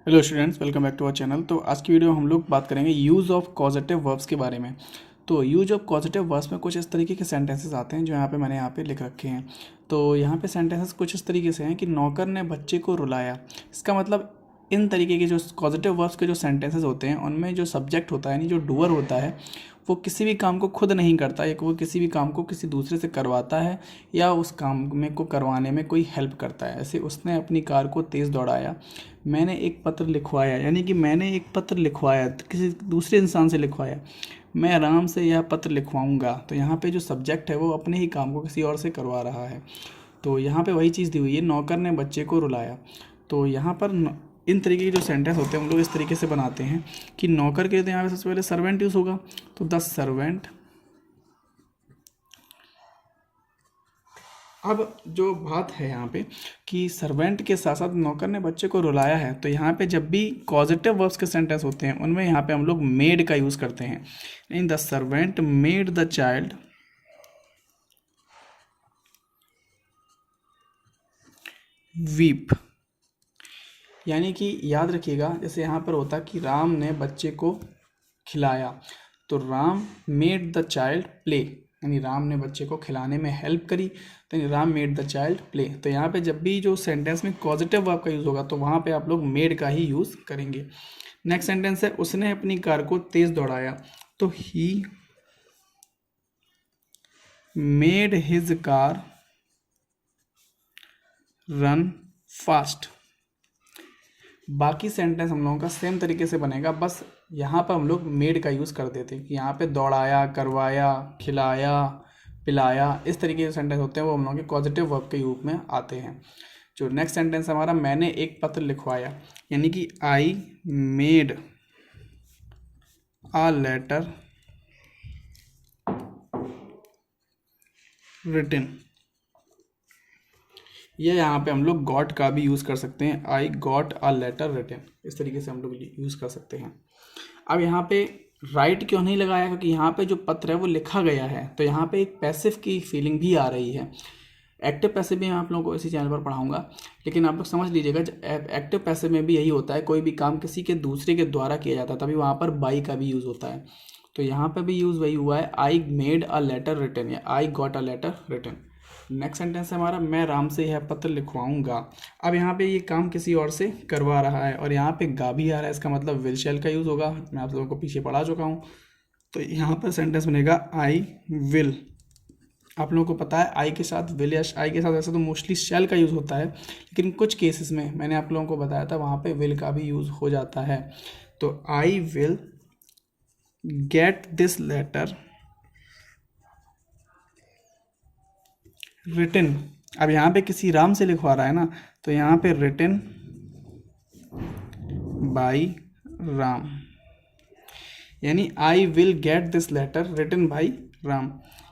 Hello students, welcome back to our channel. तो आज की वीडियो में हम लोग बात करेंगे यूज़ ऑफ कॉजेटिव वर्ब्स के बारे में। तो यूज ऑफ कॉजेटिव वर्ब्स में कुछ इस तरीके के सेंटेंसेस आते हैं जो मैंने यहाँ पे लिख रखे हैं। तो यहाँ पे सेंटेंसेस कुछ इस तरीके से हैं कि नौकर ने बच्चे को रुलाया। इसका मतलब इन तरीके के जो कॉजेटिव वर्ब्स के जो सेंटेंसेस होते हैं उनमें जो सब्जेक्ट होता है यानी जो डूअर होता है वो किसी भी काम को खुद नहीं करता, या वो किसी भी काम को किसी दूसरे से करवाता है या उस काम में को करवाने में कोई हेल्प करता है। ऐसे उसने अपनी कार को तेज़ दौड़ाया। मैंने एक पत्र लिखवाया, यानी कि मैंने एक पत्र लिखवाया, किसी दूसरे इंसान से लिखवाया। मैं राम से यह पत्र लिखवाऊंगा। तो यहाँ पे जो सब्जेक्ट है वो अपने ही काम को किसी और से करवा रहा है। तो यहाँ पे वही चीज़ दी हुई है, नौकर ने बच्चे को रुलाया। तो यहाँ पर इन तरीके के जो सेंटेंस होते हैं हम लोग इस तरीके से बनाते हैं कि नौकर के लिए तो यहाँ पे सबसे पहले सर्वेंट यूज़ होगा। तो द सर्वेंट। अब जो बात है यहाँ पे कि सर्वेंट के साथ साथ नौकर ने बच्चे को रुलाया है, तो यहाँ पे जब भी कॉजेटिव वर्ब्स के सेंटेंस होते हैं उनमें यहाँ पे हम लोग मेड का यूज़ करते हैं। In the servant made the child weep. यानी कि याद रखिएगा, जैसे यहाँ पर होता कि राम ने बच्चे को खिलाया, तो Ram made the child play, यानी राम ने बच्चे को खिलाने में हेल्प करी, तो यानी Ram made the child play. तो यहाँ पे जब भी जो सेंटेंस में पॉजिटिव वर्ब का यूज़ होगा तो वहाँ पे आप लोग मेड का ही यूज़ करेंगे। नेक्स्ट सेंटेंस है उसने अपनी कार को तेज़ दौड़ाया। तो he made his car run fast. बाकी सेंटेंस हम लोगों का सेम तरीके से बनेगा, बस यहाँ पर हम लोग मेड का यूज़ कर देते हैं कि यहाँ पे दौड़ाया, करवाया, खिलाया, पिलाया, इस तरीके के सेंटेंस होते हैं वो हम लोगों के पॉजिटिव वर्ब के रूप में आते हैं। जो नेक्स्ट सेंटेंस हमारा मैंने एक पत्र लिखवाया, यानी कि I made a letter written. या यहाँ पे हम लोग गॉट का भी यूज़ कर सकते हैं, I got a letter written, इस तरीके से हम लोग यूज़ कर सकते हैं। अब यहाँ पे राइट क्यों नहीं लगाया, क्योंकि यहाँ पे जो पत्र है वो लिखा गया है, तो यहाँ पे एक पैसिव की फीलिंग भी आ रही है। एक्टिव पैसिव भी मैं आप लोगों को इसी चैनल पर पढ़ाऊंगा, लेकिन आप लोग समझ लीजिएगा एक्टिव पैसिव में भी यही होता है, कोई भी काम किसी के दूसरे के द्वारा किया जाता है तभी वहाँ पर बाई का भी यूज़ होता है। तो यहाँ पर भी यूज़ वही हुआ है, I made a letter written या I got a letter written. Next sentence है हमारा मैं राम से यह पत्र लिखवाऊंगा। अब यहाँ पे ये काम किसी और से करवा रहा है और यहाँ पे गा भी आ रहा है, इसका मतलब विल शैल का यूज़ होगा। मैं आप लोगों को पीछे पढ़ा चुका हूँ। तो यहाँ पर सेंटेंस बनेगा आई विल। आप लोगों को पता है आई के साथ विल या आई के साथ वैसे तो मोस्टली शैल का यूज़ होता है, लेकिन कुछ केसेस में मैंने आप लोगों को बताया था वहाँ पे विल का भी यूज़ हो जाता है। तो I will get this letter written. अब यहाँ पे किसी राम से लिखवा रहा है ना, तो यहाँ पे रिटन बाई राम, यानी I will get this letter written by Ram,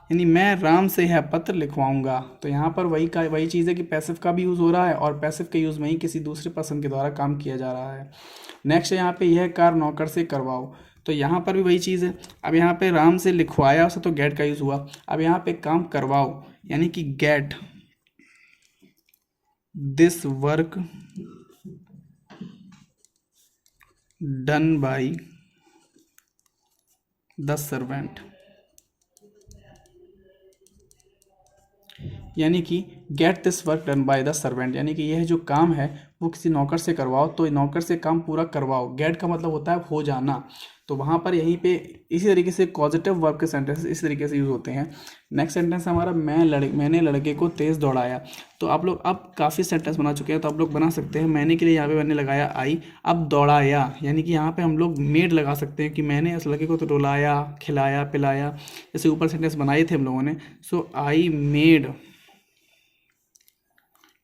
यानी मैं राम से यह पत्र लिखवाऊंगा। तो यहाँ पर वही चीज़ है कि पैसिव का भी यूज़ हो रहा है और पैसिव के यूज़ में ही किसी दूसरे पर्सन के द्वारा काम किया जा रहा है। नेक्स्ट है यहाँ पे यह कार नौकर से करवाओ। तो यहाँ पर भी वही चीज़ है। अब यहाँ पे राम से लिखवाया उसे तो गेट का यूज़ हुआ। अब यहाँ पे काम करवाओ यानी कि get this work done by the servant, यानी कि get this work done by the servant, यानी कि यह जो काम है वो किसी नौकर से करवाओ, तो नौकर से काम पूरा करवाओ। गेट का मतलब होता है हो जाना। तो वहाँ पर यहीं पे इसी तरीके से पॉजिटिव वर्ब के सेंटेंस इस तरीके से यूज़ होते हैं। नेक्स्ट सेंटेंस हमारा मैंने लड़के को तेज़ दौड़ाया। तो आप लोग अब काफ़ी सेंटेंस बना चुके हैं, तो आप लोग बना सकते हैं। मैंने के लिए यहाँ पे मैंने लगाया आई। अब दौड़ाया यानी कि यहाँ पे हम लोग मेड लगा सकते हैं कि मैंने उस लड़के को तो रुलाया, खिलाया, पिलाया, जैसे ऊपर सेंटेंस बनाए थे हम लोगों ने। सो आई मेड,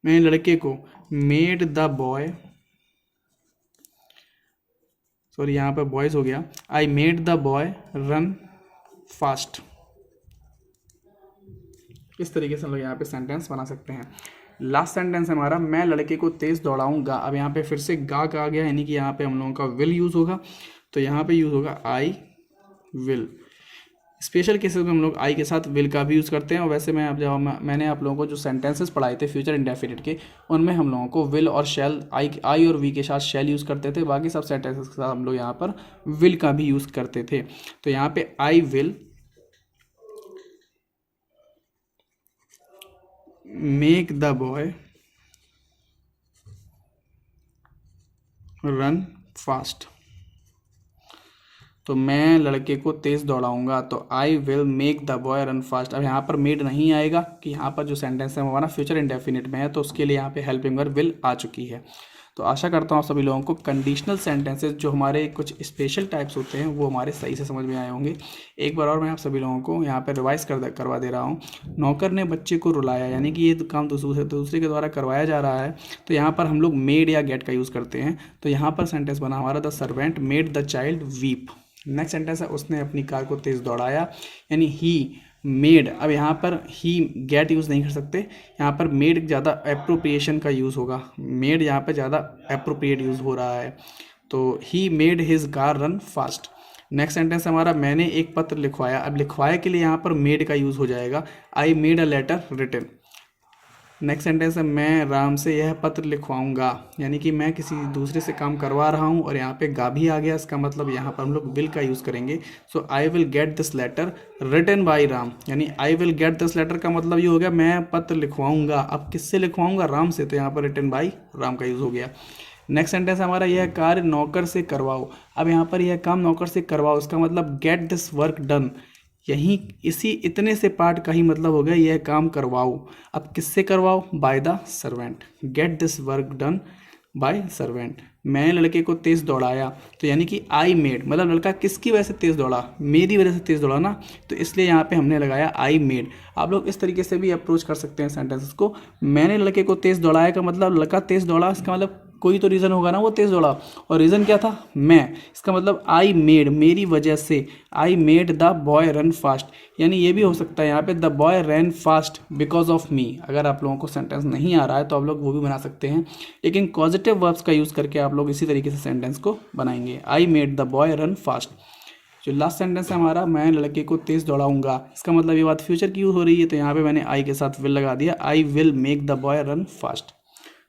मैंने लड़के को मेड द बॉय, सॉरी यहाँ पर बॉयज़ हो गया, I made the boy run fast. इस तरीके से हम लोग यहाँ पे सेंटेंस बना सकते हैं। लास्ट सेंटेंस हमारा मैं लड़के को तेज़ दौड़ाऊंगा। अब यहाँ पे फिर से गा का आ गया, यानी कि यहाँ पे हम लोगों का विल यूज़ होगा। तो यहाँ पे यूज़ होगा आई विल। स्पेशल केसेस में हम लोग आई के साथ विल का भी यूज़ करते हैं। और वैसे मैंने आप लोगों को जो सेंटेंसेस पढ़ाए थे फ्यूचर इंडेफिनिट के, उनमें हम लोगों को विल और शैल, आई और वी के साथ शैल यूज़ करते थे, बाकी सब सेंटेंसेस के साथ हम लोग यहाँ पर विल का भी यूज़ करते थे। तो यहाँ पे I will make the boy run fast, तो मैं लड़के को तेज़ दौड़ाऊंगा, तो I will make the boy run fast. अब यहाँ पर मेड नहीं आएगा कि यहाँ पर जो सेंटेंस है वो हमारा फ्यूचर इंडेफिनिट में है, तो उसके लिए यहाँ पे हेल्पिंग वर्ब विल आ चुकी है। तो आशा करता हूँ आप सभी लोगों को कंडीशनल सेंटेंसेस जो हमारे कुछ स्पेशल टाइप्स होते हैं वो हमारे सही से समझ में आए होंगे। एक बार और मैं आप सभी लोगों को यहाँ पर रिवाइज करवा दे रहा हूँ। नौकर ने बच्चे को रुलाया, यानी कि ये काम दूसरे के द्वारा करवाया जा रहा है, तो यहाँ पर हम लोग मेड या गेट का यूज़ करते हैं। तो यहाँ पर सेंटेंस बना हमारा the servant made the child weep. Next sentence है उसने अपनी कार को तेज़ दौड़ाया, यानी ही मेड। अब यहाँ पर ही गेट यूज़ नहीं कर सकते, यहाँ पर मेड ज़्यादा एप्रोप्रिएशन का यूज़ होगा, मेड यहाँ पर ज़्यादा एप्रोप्रिएट यूज़ हो रहा है, तो he made his car run fast. Next sentence हमारा मैंने एक पत्र लिखवाया। अब लिखवाया के लिए यहाँ पर मेड का यूज़ हो जाएगा, I made a letter written. Next sentence है मैं राम से यह पत्र लिखवाऊंगा, यानी कि मैं किसी दूसरे से काम करवा रहा हूँ और यहाँ पे गा भी आ गया, इसका मतलब यहाँ पर हम लोग विल का यूज़ करेंगे। So I will get this letter written by Ram, यानी I will get this letter का मतलब ये हो गया मैं पत्र लिखवाऊंगा। अब किससे लिखवाऊंगा? राम से, तो यहाँ पर रिटन बाय राम का यूज़ हो गया। नेक्स्ट सेंटेंस हमारा यह कार्य नौकर से करवाओ। अब यहाँ पर यह काम नौकर से करवाओ, इसका मतलब गेट दिस वर्क डन, यहीं इसी इतने से पार्ट का ही मतलब हो गया यह काम करवाओ। अब किससे करवाओ? By the servant, get this work done by servant. मैंने लड़के को तेज़ दौड़ाया, तो यानी कि आई मेड, मतलब लड़का किसकी वजह से तेज़ दौड़ा? मेरी वजह से तेज़ दौड़ा ना, तो इसलिए यहाँ पे हमने लगाया आई मेड। आप लोग इस तरीके से भी अप्रोच कर सकते हैं सेंटेंसेस को। मैंने लड़के को तेज़ दौड़ाया का मतलब लड़का तेज़ दौड़ा, इसका मतलब कोई तो रीज़न होगा ना वो तेज़ दौड़ा, और रीज़न क्या था? मैं, इसका मतलब आई मेड, मेरी वजह से, I made the boy run fast. यानी ये भी हो सकता है यहाँ पे the boy run fast because of me. अगर आप लोगों को सेंटेंस नहीं आ रहा है तो आप लोग वो भी बना सकते हैं, लेकिन पॉजिटिव वर्ब्स का यूज़ करके आप लोग इसी तरीके से सेंटेंस को बनाएंगे। I made the boy run fast. जो लास्ट सेंटेंस है हमारा मैं लड़के को तेज़ दौड़ाऊंगा, इसका मतलब ये बात फ्यूचर की यूज़ हो रही है, तो यहाँ पे मैंने आई के साथ विल लगा दिया, I will make the boy run fast.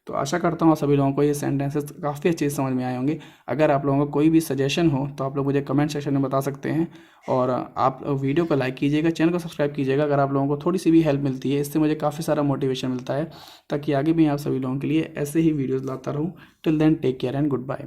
तो आशा करता हूँ सभी लोगों को ये सेंटेंसेस काफ़ी अच्छे से समझ में आए होंगे। अगर आप लोगों को कोई भी सजेशन हो तो आप लोग मुझे कमेंट सेक्शन में बता सकते हैं, और आप वीडियो को लाइक कीजिएगा, चैनल को सब्सक्राइब कीजिएगा। अगर आप लोगों को थोड़ी सी भी हेल्प मिलती है, इससे मुझे काफ़ी सारा मोटिवेशन मिलता है, ताकि आगे भी आप सभी लोगों के लिए ऐसे ही वीडियोज़ लाता रहूँ। Till then take care and good bye.